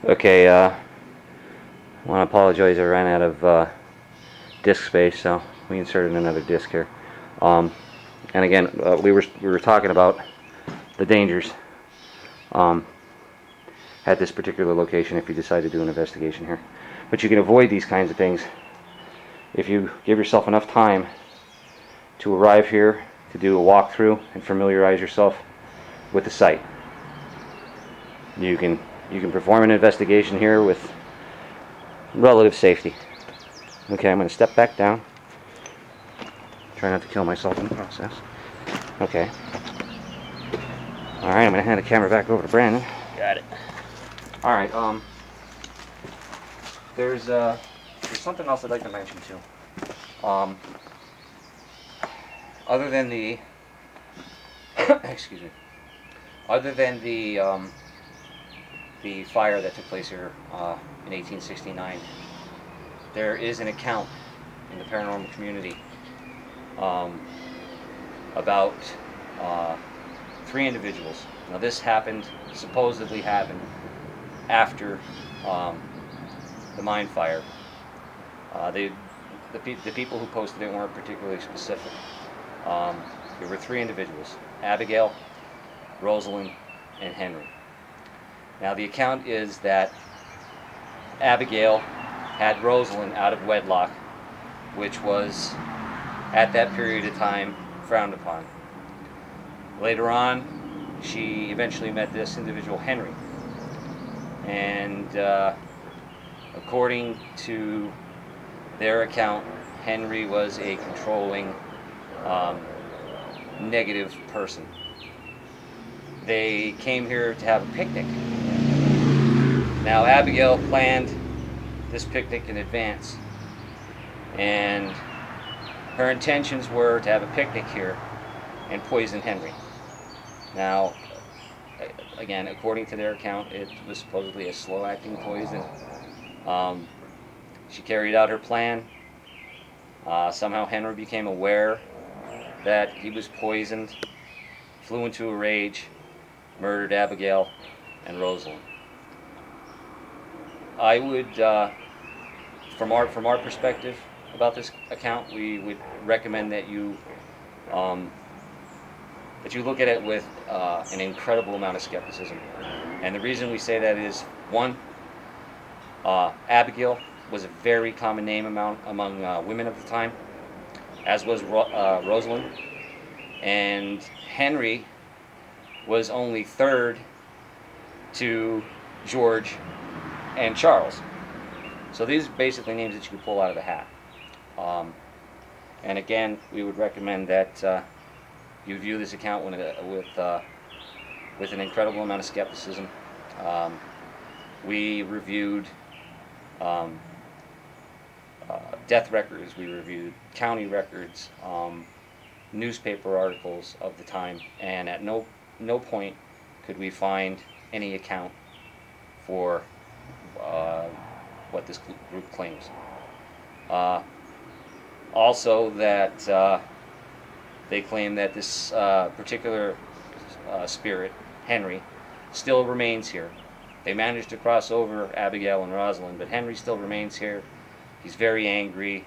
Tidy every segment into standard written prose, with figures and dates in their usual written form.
Okay, I want to apologize. I ran out of disk space, so we inserted another disk here. And again, we were talking about the dangers at this particular location if you decide to do an investigation here. But you can avoid these kinds of things if you give yourself enough time to arrive here, to do a walkthrough and familiarize yourself with the site. You can perform an investigation here with relative safety. Okay, I'm going to step back down. Try not to kill myself in the process. Okay. Alright, I'm going to hand the camera back over to Brandon. Got it. Alright, there's something else I'd like to mention too. Other than the excuse me. Other than the fire that took place here in 1869, there is an account in the paranormal community about 3 individuals. Now this supposedly happened after the mine fire. The people who posted it weren't particularly specific. There were 3 individuals: Abigail, Rosalind, and Henry. Now the account is that Abigail had Rosalind out of wedlock, which was at that period of time frowned upon. Later on, she eventually met this individual, Henry, and according to their account, Henry was a controlling, negative person. They came here to have a picnic. Now Abigail planned this picnic in advance, and her intentions were to have a picnic here and poison Henry. Now, again, according to their account, it was supposedly a slow-acting poison. She carried out her plan. Somehow Henry became aware that he was poisoned, flew into a rage, murdered Abigail and Rosalind. I would, from our perspective about this account, we would recommend that you look at it with an incredible amount of skepticism. And the reason we say that is, one, Abigail was a very common name among women of the time, as was Rosalind, and Henry was only 3rd to George and Charles. So these are basically names that you can pull out of the hat. And again, we would recommend that you view this account with an incredible amount of skepticism. We reviewed death records, we reviewed county records, newspaper articles of the time, and at no point could we find any account for what this group claims. Also, that they claim that this particular spirit, Henry, still remains here. They managed to cross over Abigail and Rosalind, but Henry still remains here. He's very angry,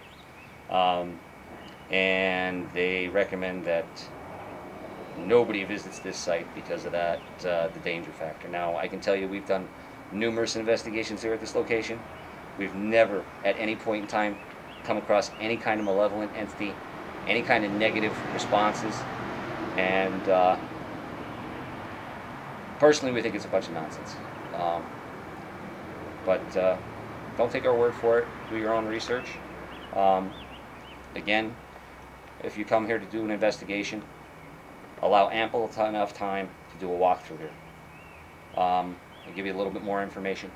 and they recommend that nobody visits this site because of that, the danger factor. Now, I can tell you we've done numerous investigations here at this location. We've never, at any point in time, come across any kind of malevolent entity, any kind of negative responses, and personally we think it's a bunch of nonsense. But don't take our word for it. Do your own research. Again, if you come here to do an investigation, allow ample enough time to do a walkthrough here. I'll give you a little bit more information.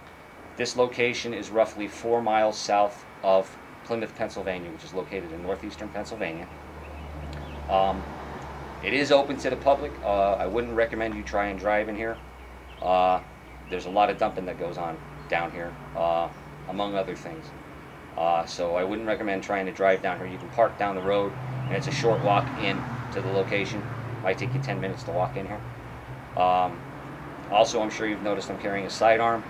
This location is roughly 4 miles south of Plymouth, Pennsylvania, which is located in northeastern Pennsylvania. It is open to the public. I wouldn't recommend you try and drive in here. There's a lot of dumping that goes on down here, among other things. So I wouldn't recommend trying to drive down here. You can park down the road, and it's a short walk in to the location. Might take you 10 minutes to walk in here. Also, I'm sure you've noticed I'm carrying a sidearm.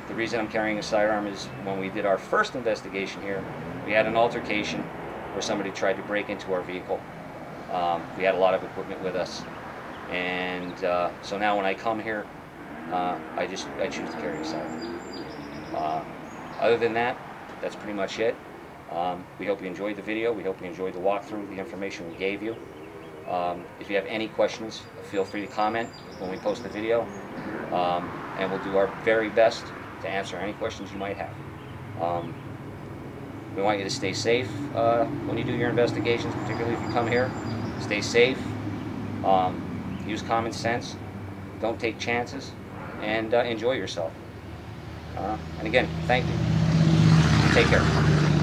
The reason I'm carrying a sidearm is when we did our first investigation here, we had an altercation where somebody tried to break into our vehicle. We had a lot of equipment with us, and so now when I come here, I choose to carry a sidearm. Other than that, that's pretty much it. We hope you enjoyed the video. We hope you enjoyed the walkthrough, the information we gave you. If you have any questions, feel free to comment when we post the video, and we'll do our very best to answer any questions you might have. We want you to stay safe when you do your investigations, particularly if you come here. Stay safe, use common sense, don't take chances, and enjoy yourself. And again, thank you. Take care.